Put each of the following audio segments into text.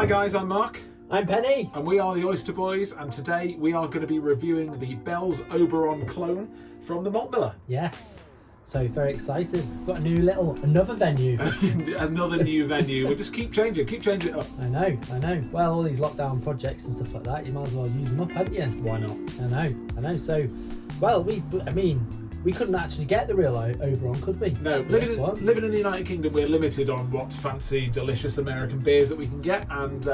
Hi guys, I'm Mark. I'm Penny. And we are the Oyster Boys, and today we are going to be reviewing the Bells Oberon Clone from the Malt Miller. Yes. So very excited. We've got another venue. Another new venue. We'll just keep changing it up. I know. Well, all these lockdown projects and stuff like that, you might as well use them up, hadn't you? Why not? I know. So, well, we couldn't actually get the real Oberon, could we? No, living in the United Kingdom, we're limited on what fancy, delicious American beers that we can get, and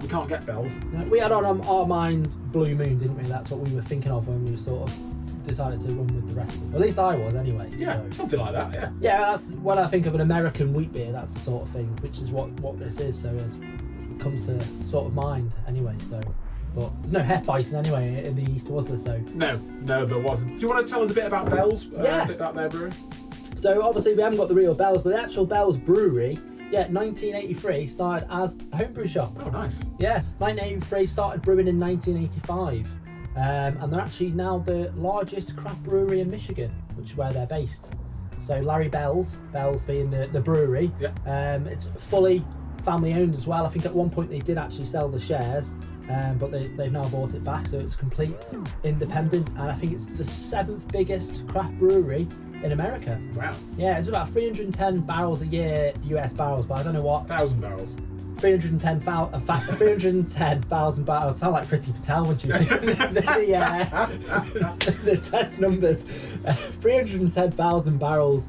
we can't get Bells. No, we had on our mind Blue Moon, didn't we? That's what we were thinking of when we sort of decided to run with the rest of it. At least I was, anyway. Yeah, so. something like that, yeah. Yeah, that's when I think of an American wheat beer, that's the sort of thing, which is what this is. So it comes to sort of mind, anyway, so... But there's no Hefeweizen anyway in the East, was there? So No, there wasn't. Do you want to tell us a bit about Bells? Yeah. A bit about their brewing? So obviously we haven't got the real Bells, but the actual Bells brewery, 1983, started as a homebrew shop. Oh, nice. Yeah, 1983, started brewing in 1985. And they're actually now the largest craft brewery in Michigan, which is where they're based. So Larry Bells being the brewery, it's fully family owned as well. I think at one point they did actually sell the shares, but they've now bought it back, so it's complete independent, and I think it's the 7th biggest craft brewery in America. Wow. Yeah, it's about 310 barrels a year, US barrels, but I don't know what. 1,000 barrels. 310,000 barrels. Sound like Priti Patel when she was doing the test numbers. 310,000 barrels.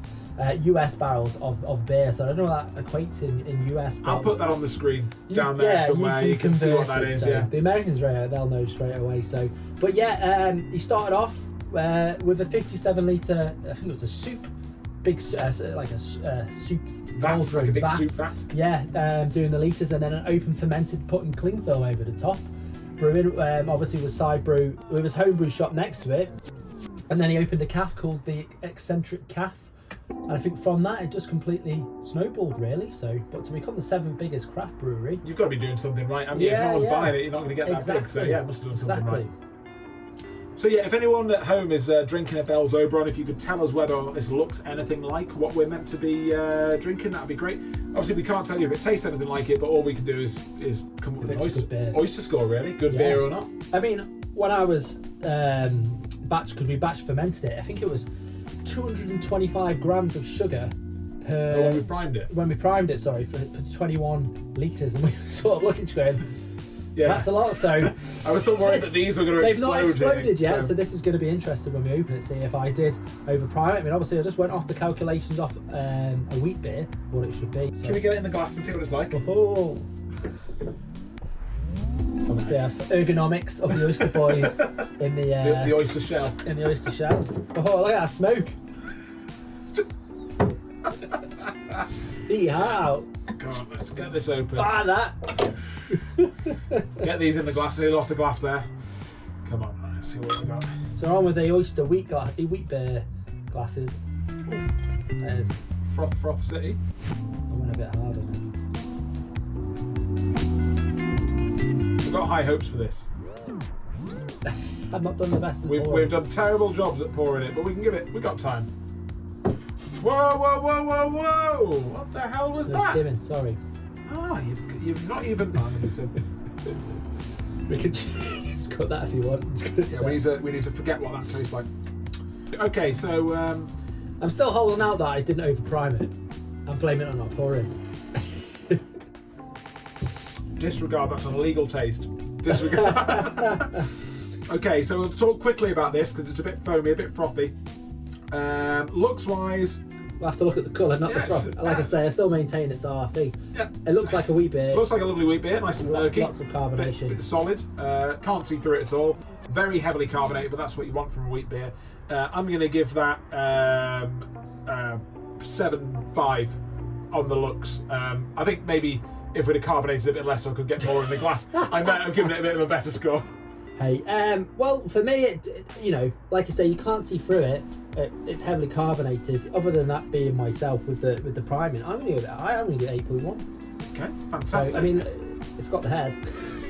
US barrels of beer, so I don't know what that equates in US. I'll put that on the screen down there somewhere. You can see what that is. So the Americans, they'll know straight away. So, but he started off with a 57 litre. I think it was a soup, big like a soup vat, like a big soup vat. Yeah, doing the litres, and then an open fermented, putting cling film over the top. Brewing obviously was side brew with his homebrew shop next to it, and then he opened a calf called the Eccentric Calf. And I think from that it just completely snowballed, really. So, but to become the 7th biggest craft brewery, you've got to be doing something right. I mean, if no one's buying it, you're not going to get that big. So it must have done something right. So if anyone at home is drinking a Bells Oberon, if you could tell us whether or not this looks anything like what we're meant to be drinking, that'd be great. Obviously, we can't tell you if it tastes anything like it, but all we can do is come up with an oyster score, really. Good beer or not. I mean, when I was because we batch fermented it, I think it was 225 grams of sugar per... when we primed it? When we primed it, sorry, for 21 litres, and we were sort of looking to going, that's a lot, so... I was still worried that these were going to explode. They've not exploded yet, so this is going to be interesting when we open it, see if I did over-prime it. I mean, obviously, I just went off the calculations off a wheat beer, what it should be. So. Should we get it in the glass and see what it's like? Oh. Obviously, our ergonomics of the Oyster Boys in the oyster shell. In the oyster shell. Oh, look at that smoke! Eat your heart out. Come on, let's get this open. Buy that. Get these in the glass. They lost the glass there. Come on, let's see what we got. So we're on with the oyster wheat beer glasses. Oof. There's Froth City. I went a bit harder. We've got high hopes for this. I've not done the best. We've done terrible jobs at pouring it, but we can give it. We've got time. Whoa! What the hell was that? Skimming, sorry. Oh, you've not even. Oh, we can just cut that if you want. Yeah, we need to forget what that tastes like. Okay, so I'm still holding out that I didn't over-prime it. I'm blaming it on not pouring. Disregard, that's an illegal taste. Disregard. Okay, so we'll talk quickly about this because it's a bit foamy, a bit frothy. Looks wise, we'll have to look at the colour, not the froth. Like I say, I still maintain it's RFE. Yeah. It looks like a wheat beer. Looks like a lovely wheat beer, nice and murky. Lots of carbonation. Bit solid. Can't see through it at all. Very heavily carbonated, but that's what you want from a wheat beer. I'm going to give that 7.5 on the looks. I think maybe if we'd have carbonated a bit less, I could get more in the glass. I might have given it a bit of a better score. Hey, well, for me, it like I say, you can't see through it. It's heavily carbonated. Other than that, being myself with the priming, I'm going to give it 8.1. Okay, fantastic. So, I mean, it's got the head.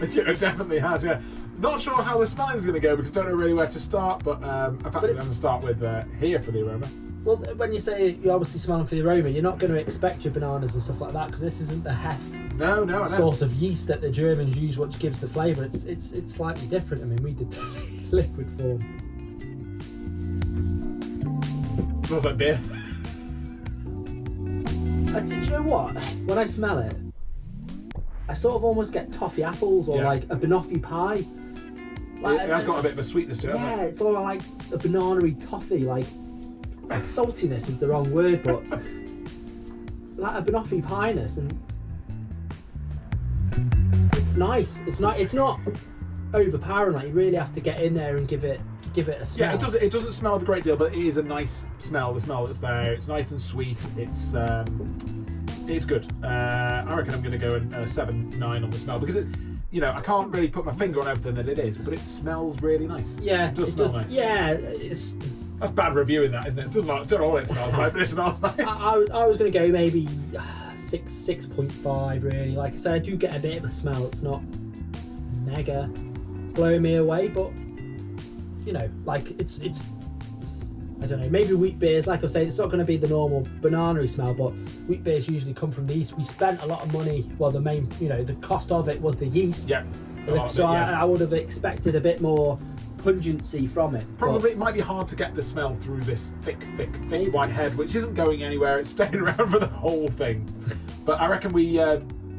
It definitely has. Yeah. Not sure how the smelling's going to go because I don't know really where to start. But in fact, I'm going to start with here for the aroma. Well, when you say you're obviously smelling for the aroma, you're not going to expect your bananas and stuff like that because this isn't the hef No, I know. sort of yeast that the Germans use, which gives the flavour. It's slightly different. I mean, we did the liquid form. Smells like beer. Do you know what? When I smell it, I sort of almost get toffee apples or like a banoffee pie. Like, It has got a bit of a sweetness to it. Yeah, it's all like a banana-y toffee. Like saltiness is the wrong word, but like a banoffee pie-ness, and it's nice. It's not overpowering. Like you really have to get in there and give it a smell. Yeah, it doesn't smell of a great deal, but it is a nice smell. The smell that's there, it's nice and sweet. It's good. I reckon I'm going to go in 7-9 on the smell, because it's, you know, I can't really put my finger on everything that it is, but it smells really nice. Yeah, it does smell nice. Yeah, that's bad reviewing that, isn't it? It doesn't like, don't know what it smells like, but it smells nice. I was going to go maybe 6.5 really. Like I said, I do get a bit of a smell. It's not mega blowing me away, but you know, like it's I don't know, maybe wheat beers, like I was saying, it's not going to be the normal banana smell, but wheat beers usually come from the yeast. We spent a lot of money, well, the main, you know, the cost of it was the yeast. Yeah. So I would have expected a bit more pungency from it. Probably it might be hard to get the smell through this thick white head, which isn't going anywhere. It's staying around for the whole thing. But I reckon we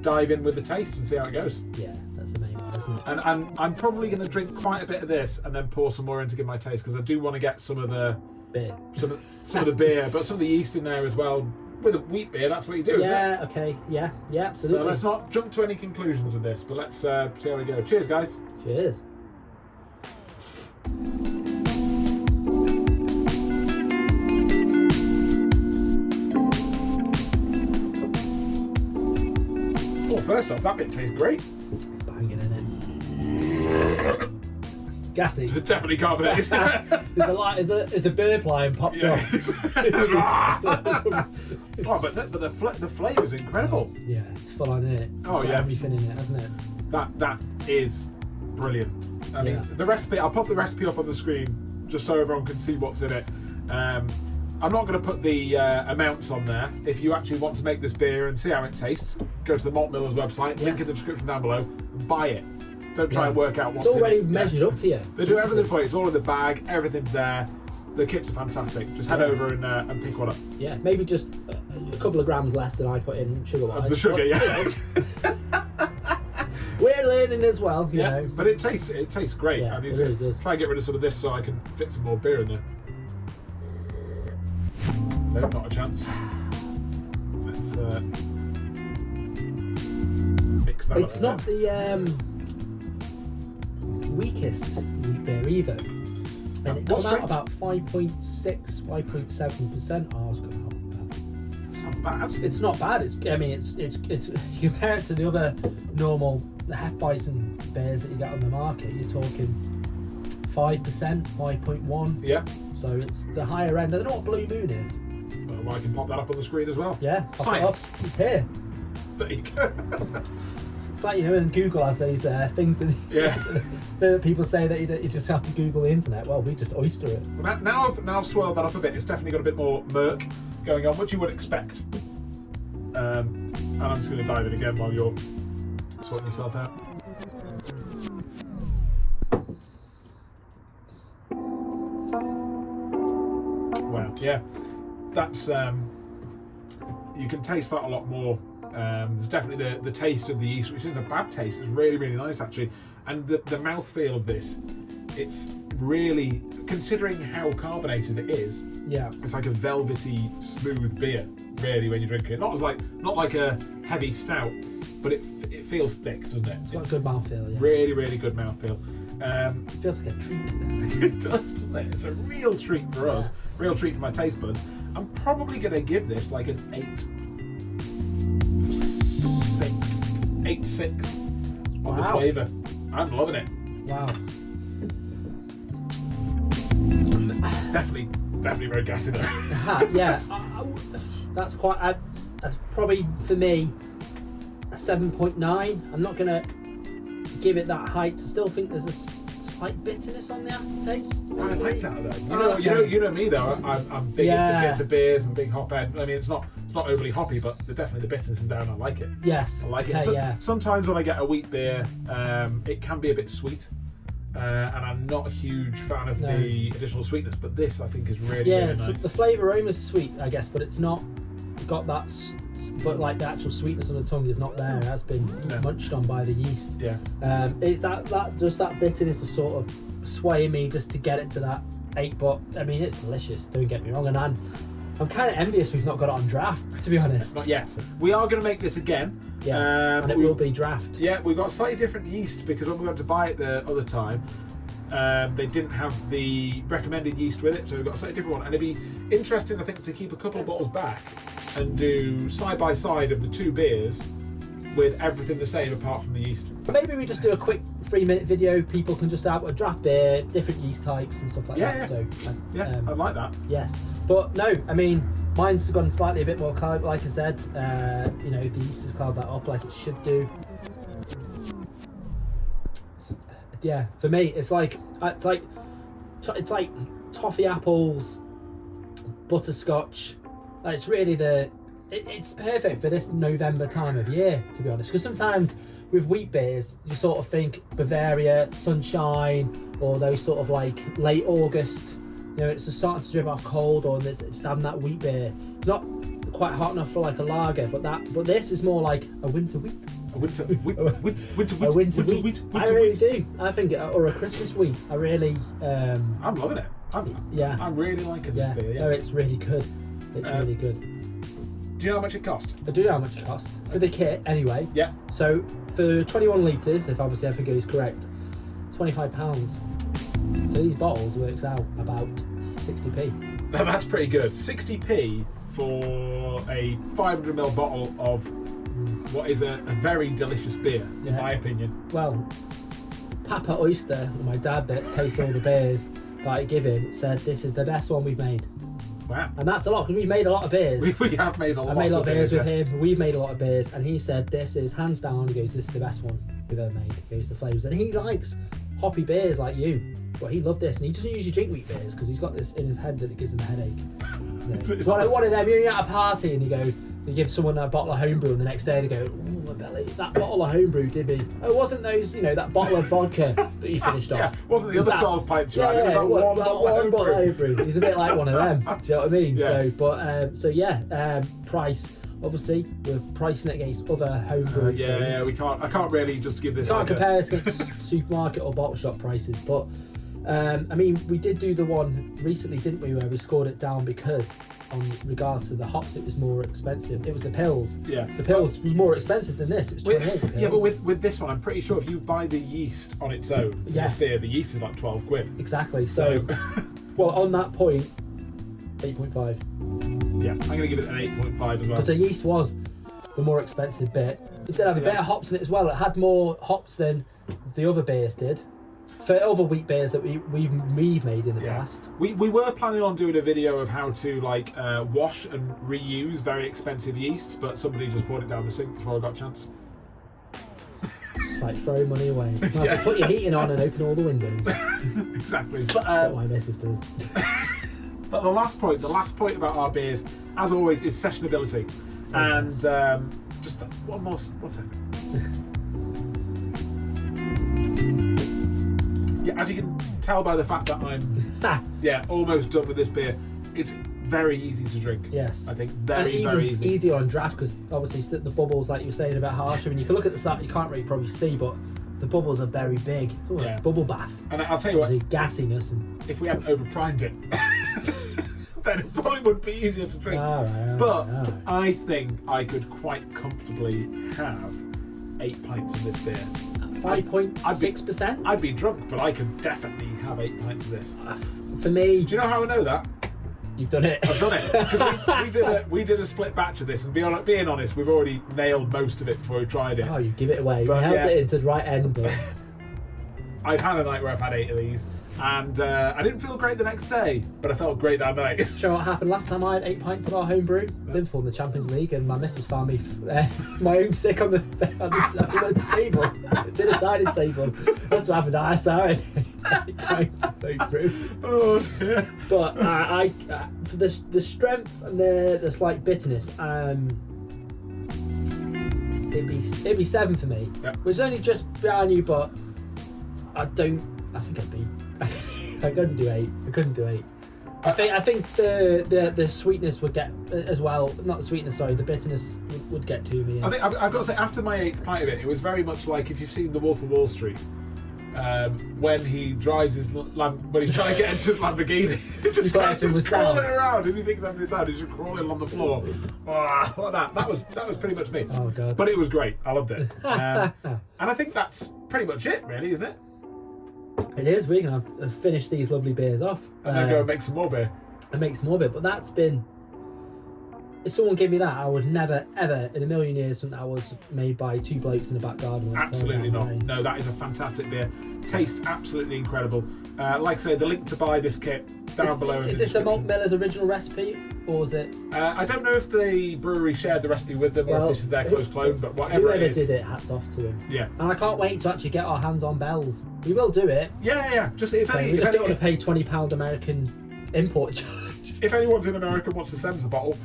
dive in with the taste and see how it goes. Yeah, that's the main one, isn't it? And I'm probably going to drink quite a bit of this and then pour some more in to give my taste, because I do want to get some of the beer, some of the beer, but some of the yeast in there as well. With a wheat beer, that's what you do. Yeah. Isn't it? Okay. Yeah. Yeah. Absolutely. So let's not jump to any conclusions with this, but let's see how we go. Cheers, guys. Cheers. Well, first off, that bit tastes great. It's banging, isn't it? Gassy. It's definitely carbonated. Is a beer plying popped Yeah. off? Oh, but the flavour's incredible. Yeah, it's full on, isn't it? Oh, It's got yeah. everything in it, hasn't it? That is brilliant. I mean, the recipe, I'll pop the recipe up on the screen just so everyone can see what's in it. I'm not going to put the amounts on there. If you actually want to make this beer and see how it tastes, go to the Malt Miller's website, link in the description down below, and buy it. Don't try and work out what's It's already in it. measured up for you. They do everything for you. It's all in the bag, everything's there. The kits are fantastic. Just head over and pick one up. Yeah, maybe just a couple of grams less than I put in sugar-wise. Of the sugar, yeah. We're learning as well, you know. But it tastes great. Yeah, I need it to really does. try and get rid of some of this so I can fit some more beer in there. No, not a chance. Let's mix that It's up not the weakest wheat beer either. And it What comes out strength? about 5.6, 5.7% ours come out. It's not bad. It's not bad. It's you compare it to the other normal Hefeweizen beers that you get on the market, you're talking 5%, 5.1. Yeah. So it's the higher end. I don't know what Blue Moon is. Well, I can pop that up on the screen as well. Yeah, pop Science. it up. It's here. There you go. It's like, you know, when Google has these things that, Yeah. that people say that you just have to Google the internet. Well, we just oyster it. Well, now I've swirled that up a bit. It's definitely got a bit more murk going on, which you would expect. And I'm just going to dive in again while you're sorting yourself out. Wow, yeah, that's you can taste that a lot more. There's definitely the taste of the yeast, which isn't a bad taste. It's really, really nice actually, and the mouthfeel of this, it's really, considering how carbonated it is, Yeah. it's like a velvety, smooth beer. Really, when you drink it, not like a heavy stout, but it feels thick, doesn't it? It's got a good mouthfeel, yeah. Really, really good mouthfeel. It feels like a treat. It does, doesn't it? It's a real treat for us, real treat for my taste buds. I'm probably going to give this like an 8.6 on the flavour. I'm loving it. Wow. Definitely very gassy though. Yeah. That's quite. That's probably for me a 7.9. I'm not gonna give it that height. I still think there's a slight bitterness on the aftertaste. I like that though. You know me though. I'm big into bitter beers and big hop head. I mean, it's not It's not overly hoppy, but definitely the bitterness is there, and I like it. Yes. I like it. Okay, Sometimes when I get a wheat beer, it can be a bit sweet, and I'm not a huge fan of the additional sweetness. But this, I think, is really really nice. The flavour aroma is sweet, I guess, but it's not got that. But like the actual sweetness on the tongue is not there. It has been munched on by the yeast. Yeah. It's that bitterness is sort of swaying me just to get it to that 8. But I mean, it's delicious. Don't get me wrong, and I'm kind of envious we've not got it on draft, to be honest. Not yet. We are going to make this again. Yes, and it will be draft. Yeah, we've got slightly different yeast because when we went to buy it the other time, they didn't have the recommended yeast with it, so we've got a slightly different one. And it'd be interesting, I think, to keep a couple of bottles back and do side by side of the 2 beers with everything the same apart from the yeast. Maybe we just do a quick 3-minute video. People can just have a draft beer, different yeast types and stuff like that. Yeah. So I like that. Yes, but no, I mean, mine's gone slightly a bit more carb, like I said. You know, the yeast has carved that up like it should do. Yeah, for me, it's like toffee apples, butterscotch. It's really it's perfect for this November time of year, to be honest. Because sometimes with wheat beers, you sort of think Bavaria, sunshine, or those sort of like late August. You know, it's just starting to drip off cold, or just having that wheat beer. Not quite hot enough for like a lager, but this is more like a winter wheat. A winter wheat. I really do. I think, or a Christmas wheat. I really. I'm loving it. I'm really liking this beer. Yeah. No, it's really good. It's really good. Do you know how much it costs? I do know how much it costs for the kit, anyway. Yeah. So for 21 litres, if obviously everything goes correct, £25. So these bottles works out about 60p. Now that's pretty good. 60p for a 500ml bottle of what is a very delicious beer, in my opinion. Well, Papa Oyster, my dad that tastes all the beers that I give him, said this is the best one we've made. Wow. And that's a lot, because we've made a lot of beers. We have made a lot. I made a lot of beers with him. We've made a lot of beers, and he said this is hands down. He goes, this is the best one we've ever made. He goes, the flavours, and he likes hoppy beers like you. But he loved this, and he doesn't usually drink wheat beers because he's got this in his head that it gives him a headache. It's like one of them. You're at a party and you give someone a bottle of homebrew, and the next day they go, "Ooh, my belly! That bottle of homebrew did me." Oh, it wasn't those, that bottle of vodka that you finished off? Yeah, wasn't the other 12 pints? Yeah, it was that one bottle of homebrew. He's a bit like one of them. Do you know what I mean? Yeah. Price. Obviously, we're pricing it against other homebrew. We can't. I can't really just give this. Can't compare this against supermarket or bottle shop prices, but. I mean, we did do the one recently, didn't we, where we scored it down because, on regards to the hops, it was more expensive. It was the pills. Yeah. The pills was more expensive than this. It was 28 pills. Yeah, but with this one, I'm pretty sure if you buy the yeast on its own, this beer, the yeast is like 12 quid. Exactly. So, well, on that point, 8.5. Yeah, I'm going to give it an 8.5 as well. Because the yeast was the more expensive bit. It did have a bit of hops in it as well. It had more hops than the other beers did. For other wheat beers that we've made in the past. We were planning on doing a video of how to wash and reuse very expensive yeasts, but somebody just poured it down the sink before I got a chance. It's like throwing money away. You might as well put your heating on and open all the windows. Exactly. But, that's what my missus does. But the last point about our beers, as always, is sessionability. And just one second. Yeah, as you can tell by the fact that I'm almost done with this beer, it's very easy to drink. Yes. I think very easy. Easier on draft because obviously the bubbles, like you were saying, are a bit harsher. And you can look at the side, you can't really probably see, but the bubbles are very big. Bubble bath. And I'll tell you what, gassiness. And if we hadn't overprimed it, then it probably would be easier to drink. But I think I could quite comfortably have 8 pints of this beer. 5.6%? I'd be drunk, but I could definitely have 8 pints of this. For me... Do you know how I know that? You've done it. I've done it. Because we did a split batch of this, and being honest, we've already nailed most of it before we tried it. Oh, you give it away. We held it into the right end, but... I've had a night where I've had 8 of these, and I didn't feel great the next day, but I felt great that night. Show what happened last time I had 8 pints of our homebrew, Liverpool in the Champions League, and my missus found me my own sick on the table. Did a dining table. That's what happened. I started. don't brew. Oh dear. But I for the strength and the slight bitterness, it'd be 7 for me. Yeah. Which is only just behind you, but I think I'd be. I couldn't do 8. I couldn't do 8. I think the sweetness would get as well. Not the sweetness, sorry. The bitterness would get to me. I think I've got to say, after my 8th pint of it, it was very much like if you've seen The Wolf of Wall Street, when he drives his when he's trying to get into his Lamborghini, just crawling around, and he thinks having his sound, he's just crawling on the floor. Oh, like that. That was pretty much me. Oh god! But it was great. I loved it. And I think that's pretty much it, really, isn't it? It is. We're gonna have to finish these lovely beers off, and then go and make some more beer. And make some more beer. But that's been. If someone gave me that, I would never, ever in a million years think that was made by 2 blokes in the back garden. Absolutely not. No, that is a fantastic beer. Tastes absolutely incredible. Like I say, the link to buy this kit down below. Is this a Malt Miller's original recipe, or is it? I don't know if the brewery shared the recipe with them, or if this is their close clone. But whatever whoever it is, did it, hats off to him. Yeah. And I can't wait to actually get our hands on Bells. We will do it. Yeah. Just if we just don't want to pay £20 American import charge. If anyone in America wants to send us a bottle,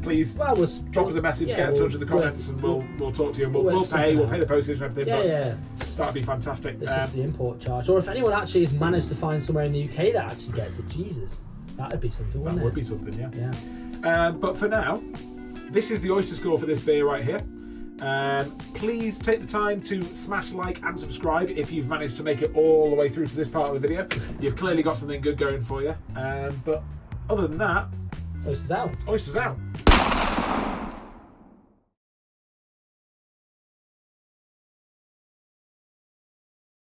please drop us a message, get in touch with the comments, and we'll talk to you. And we'll pay the postage and everything. Yeah. That'd be fantastic. It's just the import charge. Or if anyone actually has managed to find somewhere in the UK that actually gets it, Jesus, that'd be something, wouldn't it? That would be something, yeah. Yeah. But for now, this is the oyster score for this beer right here. Please take the time to smash like and subscribe if you've managed to make it all the way through to this part of the video. You've clearly got something good going for you. But other than that, Oysters out. Oysters out.